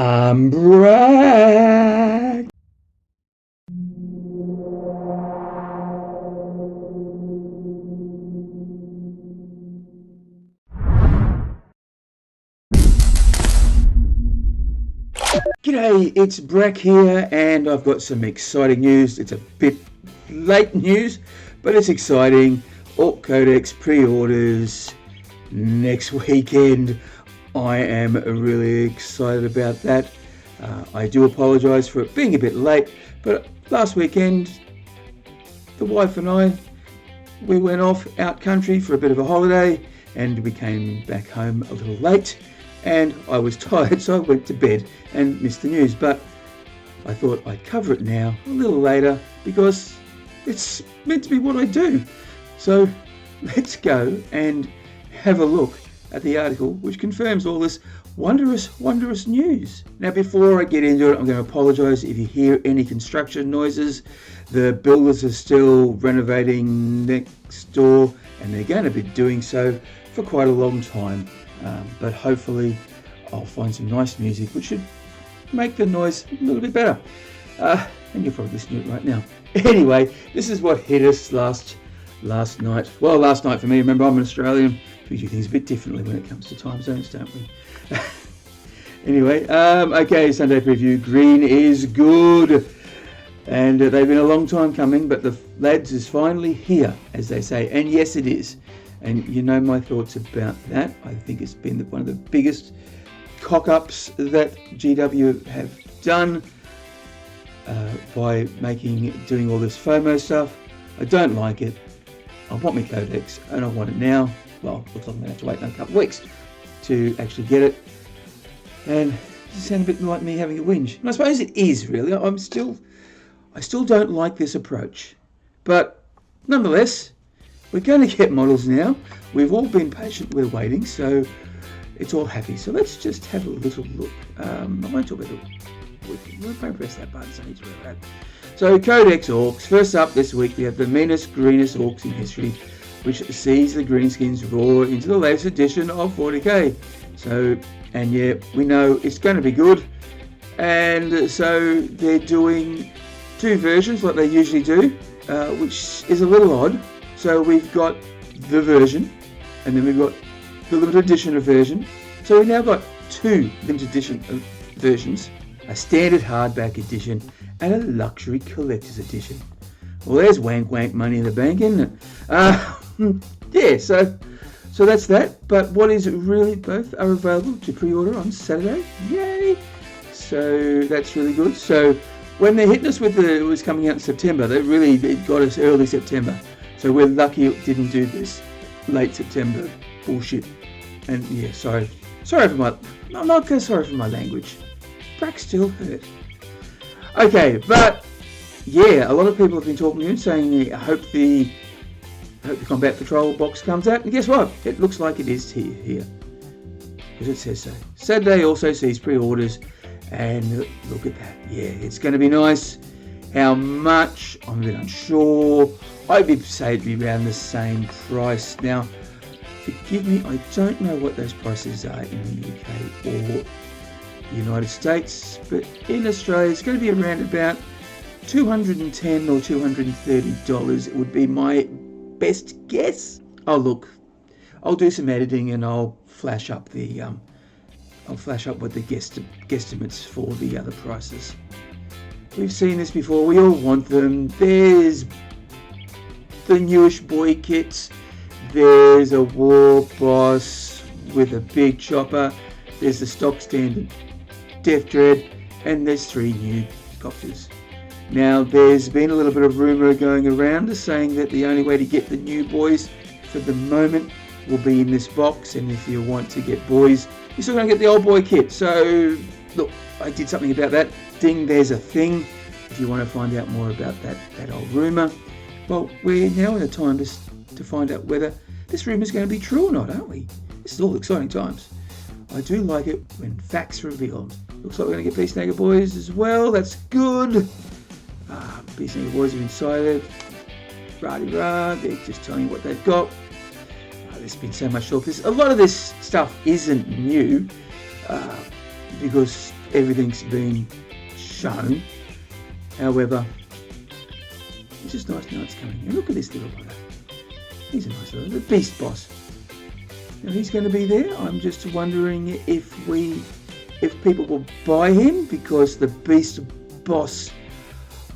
I'm back. G'day, it's Brack here, and I've got some exciting news. It's a bit late news, but it's exciting. Orc Codex pre-orders next weekend. I am really excited about that. I do apologise for it being a bit late, but last weekend the wife and I, we went off out country for a bit of a holiday, and we came back home a little late, and I was tired, so I went to bed and missed the news. But I thought I'd cover it now a little later because it's meant to be what I do. So let's go and have a look at the article which confirms all this wondrous news. Now, before I get into it, I'm going to apologise if you hear any construction noises. The builders are still renovating next door, and they're going to be doing so for quite a long time. But hopefully I'll find some nice music which should make the noise a little bit better. And you're probably listening to it right now. Anyway, this is what hit us last night. Well, last night for me. Remember, I'm an Australian. We do things a bit differently when it comes to time zones, don't we? Anyway, okay, Sunday preview. Green is good. And they've been a long time coming, but the lads is finally here, as they say. And yes, it is. And you know my thoughts about that. I think it's been one of the biggest cock-ups that GW have done by doing all this FOMO stuff. I don't like it. I want my Codex, and I want it now. Well, looks like I'm going to have to wait another couple of weeks to actually get it. And it sounds a bit like me having a whinge. And I suppose it is, really. I still don't like this approach. But nonetheless, we're going to get models now. We've all been patient, we're waiting, so it's all happy. So let's just have a little look. I won't talk about we won't press that button, so I need to remember that. So Codex Orcs. First up this week, we have the meanest, greenest Orcs in history, which sees the greenskins roar into the latest edition of 40k. So, and yeah, we know it's going to be good. And so they're doing two versions like they usually do, which is a little odd. So we've got the version, and then we've got the limited edition version. So we've now got two limited edition versions, a standard hardback edition and a luxury collector's edition. Well, there's wank money in the bank, isn't it? Yeah, so that's that. But what is it really? Both are available to pre-order on Saturday. Yay! So that's really good. So when they're hitting us with it was coming out in September, it got us early September. So we're lucky it didn't do this late September bullshit. And yeah, sorry for my language. Brack still hurt. Okay, but yeah, a lot of people have been talking to me saying, I hope the Combat Patrol box comes out. And guess what? It looks like it is here. Because it says so. Saturday also sees pre-orders. And look at that. Yeah, it's going to be nice. How much? I'm a bit unsure. I'd say it'd be around the same price. Now, forgive me, I don't know what those prices are in the UK or the United States, but in Australia it's going to be around about $210 or $230. It would be my best guess. Oh look, I'll do some editing and I'll flash up what the guesstimates for the other prices. We've seen this before. We all want them. There's the newish boy kits. There's a war boss with a big chopper. There's the stock standard Death Dread, and there's 3 new copters. Now, there's been a little bit of rumour going around saying that the only way to get the new boys for the moment will be in this box, and if you want to get boys, you're still going to get the old boy kit. So, look, I did something about that. Ding, there's a thing. If you want to find out more about that old rumour, well, we're now in a time to find out whether this rumour is going to be true or not, aren't we? This is all exciting times. I do like it when facts are revealed. Looks like we're going to get Peacemaker Boys as well. That's good. Peacemaker Boys are inside. Rah-de-rah. They're just telling you what they've got. There's been so much talk. A lot of this stuff isn't new because everything's been shown. However, it's just nice now it's coming. And look at this little brother. He's a nice little, the Beast Boss. Now he's going to be there. I'm just wondering if people will buy him, because the Beast Boss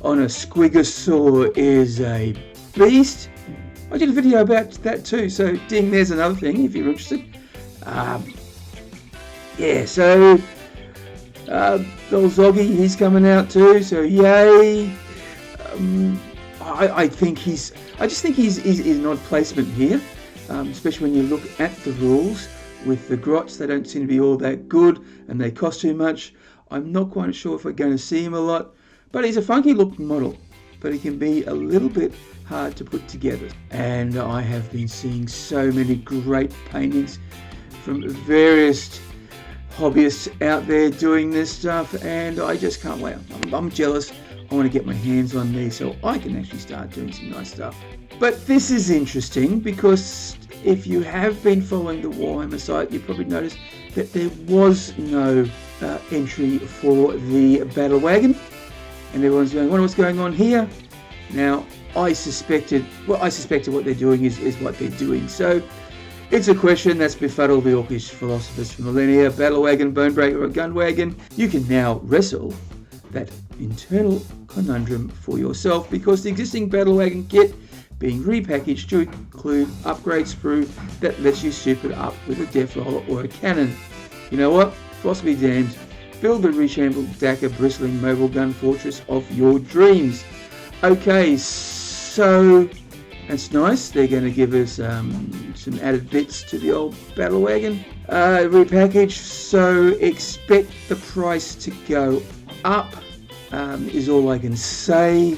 on a Squigosaur is a beast. I did a video about that too, so ding, there's another thing if you're interested. Yeah, so little Zoggy, he's coming out too, so yay. I just think he's an odd placement here, especially when you look at the rules. With the Grots, they don't seem to be all that good, and they cost too much. I'm not quite sure if we're going to see him a lot, but he's a funky looking model, but he can be a little bit hard to put together. And I have been seeing so many great paintings from various hobbyists out there doing this stuff, and I just can't wait. I'm jealous. I want to get my hands on these so I can actually start doing some nice stuff. But this is interesting, because if you have been following the Warhammer site, you probably noticed that there was no entry for the Battle Wagon, and everyone's going, wonder what's going on here. Now, I suspected what they're doing is what they're doing. So it's a question that's befuddled the Orcish philosophers for millennia. Battle Wagon, Bonebreaker, or Gun Wagon? You can now wrestle that internal conundrum for yourself, because the existing Battle Wagon kit being repackaged to include upgrade sprue that lets you soup it up with a death roller or a cannon. You know what? Frost be damned. Build the Reshamble Dakka bristling mobile gun fortress of your dreams. Okay, so that's nice. They're going to give us some added bits to the old Battle Wagon repackaged, so expect the price to go up, is all I can say.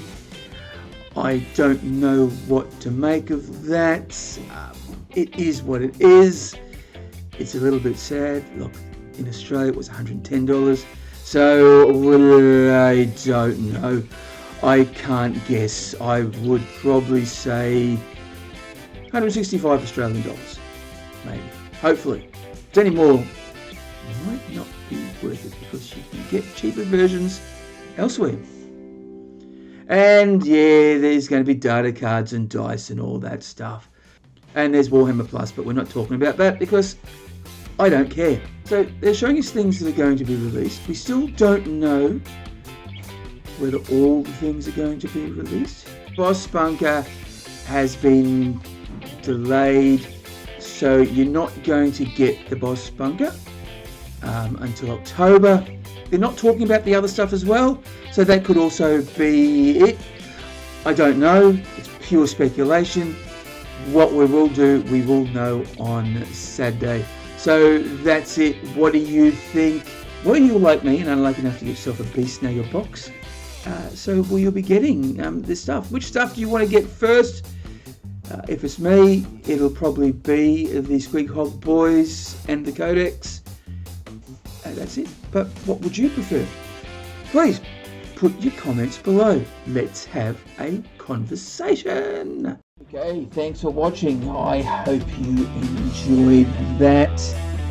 I don't know what to make of that. It is what it is. It's a little bit sad. Look, in Australia it was $110, so I don't know. I can't guess. I would probably say 165 Australian dollars, maybe. Hopefully. If it's any more, it might not be worth it, because you can get cheaper versions elsewhere. And yeah, there's going to be data cards and dice and all that stuff. And there's Warhammer Plus, but we're not talking about that because I don't care. So they're showing us things that are going to be released. We still don't know whether all the things are going to be released. Boss Bunker has been delayed, so you're not going to get the Boss Bunker until October. They're not talking about the other stuff as well, so that could also be it. I don't know. It's pure speculation. What we will do, we will know on Saturday. So that's it. What do you think? Well, you're like me and unlucky enough to get yourself a Beast Snagger box. So will you be getting this stuff? Which stuff do you want to get first? If it's me, it'll probably be the Squig Hog Boys and the Codex. That's it. But what would you prefer? Please put your comments below. Let's have a conversation. Okay, thanks for watching. I hope you enjoyed that.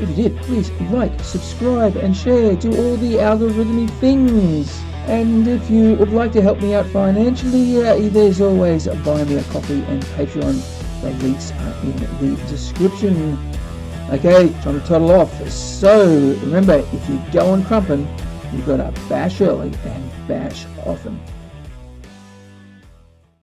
If you did, please like, subscribe and share. Do all the algorithmic things. And if you would like to help me out financially, there's always Buy Me a Coffee and Patreon. The links are in the description. Okay, time to toddle off. So remember, if you go on crumpin', you've got to bash early and bash often.